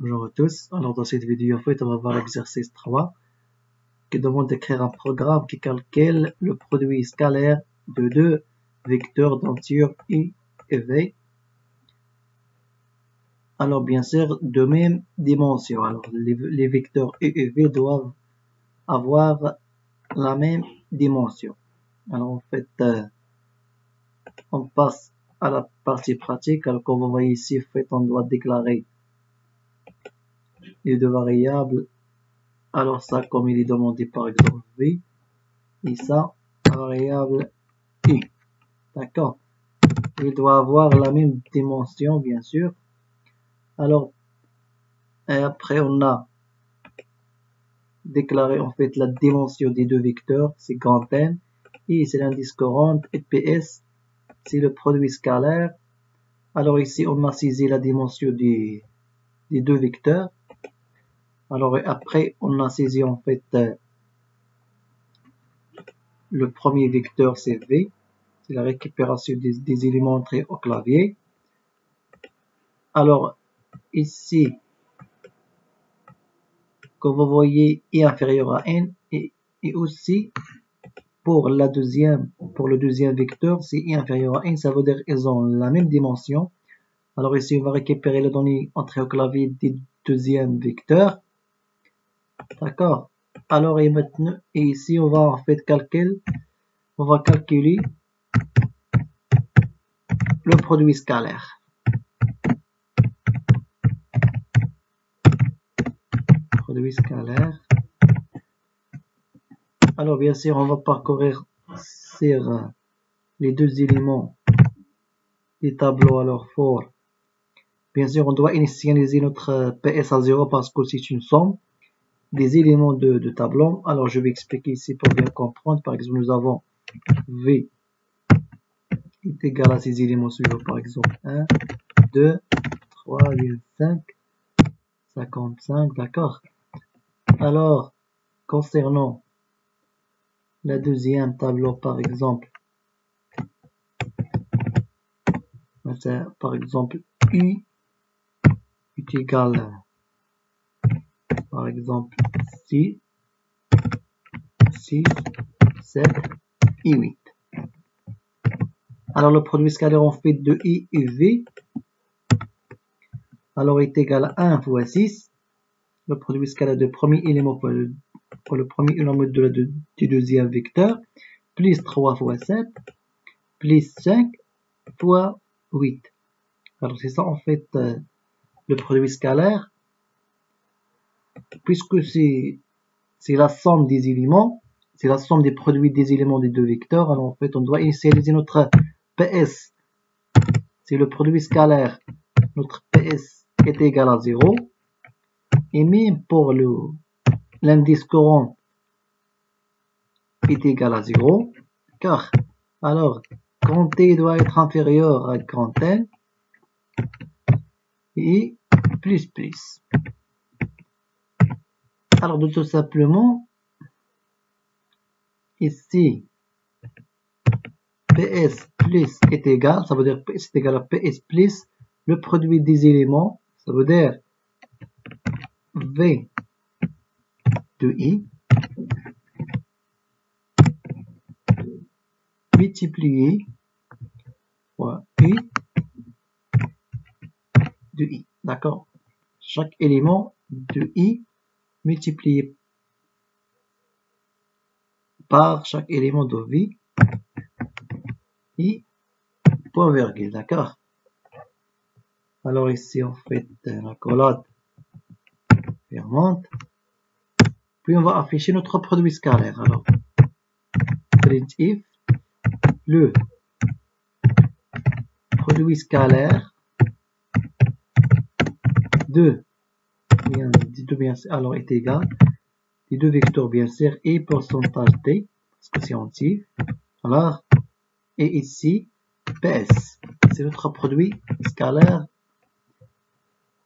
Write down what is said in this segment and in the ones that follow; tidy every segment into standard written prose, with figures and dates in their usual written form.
Bonjour à tous. Alors dans cette vidéo, en fait, on va voir l'exercice 3 qui demande d'écrire un programme qui calcule le produit scalaire de deux vecteurs d'entiers I et V. Alors bien sûr, de même dimension. Alors les vecteurs I et V doivent avoir la même dimension. Alors en fait, on passe à la partie pratique. Alors comme vous voyez ici, en fait, on doit déclarer les deux variables. Alors ça, comme il est demandé par exemple V, et ça, la variable I. D'accord. Il doit avoir la même dimension, bien sûr. Alors, et après, on a déclaré en fait la dimension des deux vecteurs, c'est grand N. I, c'est l'indice courant, et PS, c'est le produit scalaire. Alors ici, on a saisi la dimension des deux vecteurs. Alors après, on a saisi en fait le premier vecteur, c'est V. C'est la récupération des éléments entrés au clavier. Alors ici, comme vous voyez, I inférieur à N, et aussi pour le deuxième vecteur, c'est I inférieur à N, ça veut dire qu'ils ont la même dimension. Alors ici, on va récupérer les données entrées au clavier des deuxième vecteurs. D'accord. Alors et maintenant, et ici, on va en fait calculer le produit scalaire. Produit scalaire. Alors bien sûr, on va parcourir sur les deux éléments des tableaux. Alors for, bien sûr, on doit initialiser notre PS à 0 parce que c'est une somme des éléments de tableau. Alors je vais expliquer ici pour bien comprendre. Par exemple, nous avons V est égal à ces éléments suivants. Par exemple, 1, 2, 3, 5, 55, d'accord. Alors, concernant la deuxième tableau, par exemple, U est égal, par exemple, 6, 7 et 8. Alors le produit scalaire en fait de I et V, alors est égal à 1 fois 6. Le produit scalaire de premier élément pour le premier élément du deuxième vecteur, plus 3 fois 7, plus 5 fois 8. Alors c'est ça en fait le produit scalaire, puisque c'est la somme des éléments, c'est la somme des produits des éléments des deux vecteurs. Alors en fait on doit initialiser notre PS, c'est le produit scalaire, notre PS est égal à 0, et même pour l'indice courant est égal à 0, car alors grand T doit être inférieur à grand N et plus. Alors tout simplement, ici PS plus est égal, ça veut dire PS est égal à PS plus le produit des éléments, ça veut dire V de I multiplié par I de I. D'accord. Chaque élément de I multiplié par chaque élément de V I point virgule. D'accord. Alors ici on fait la collade fermante. Puis on va afficher notre produit scalaire. Alors printf le produit scalaire de alors est égal les deux vecteurs bien sûr et pourcentage t parce que c'est entier. Alors et ici PS c'est notre produit scalaire.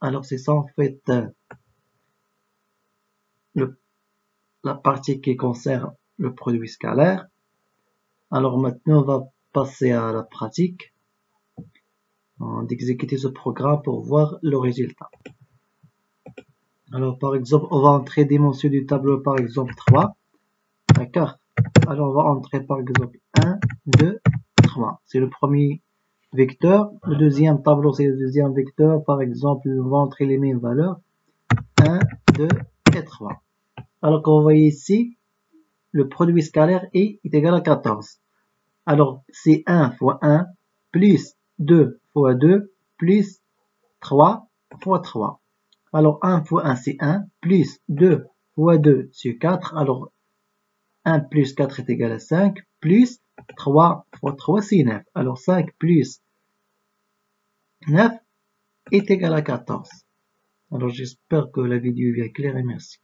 Alors c'est ça en fait la partie qui concerne le produit scalaire. Alors maintenant on va passer à la pratique d'exécuter ce programme pour voir le résultat. Alors, par exemple, on va entrer dimension du tableau, par exemple, 3. D'accord? Alors, on va entrer, par exemple, 1, 2, 3. C'est le premier vecteur. Le deuxième tableau, c'est le deuxième vecteur. Par exemple, on va entrer les mêmes valeurs. 1, 2 et 3. Alors, comme vous voyez ici, le produit scalaire est égal à 14. Alors, c'est 1 fois 1 plus 2 fois 2 plus 3 fois 3. Alors, 1 fois 1, c'est 1, plus 2 fois 2, c'est 4. Alors, 1 plus 4 est égal à 5, plus 3 fois 3, c'est 9. Alors, 5 plus 9 est égal à 14. Alors, j'espère que la vidéo est bien claire et merci.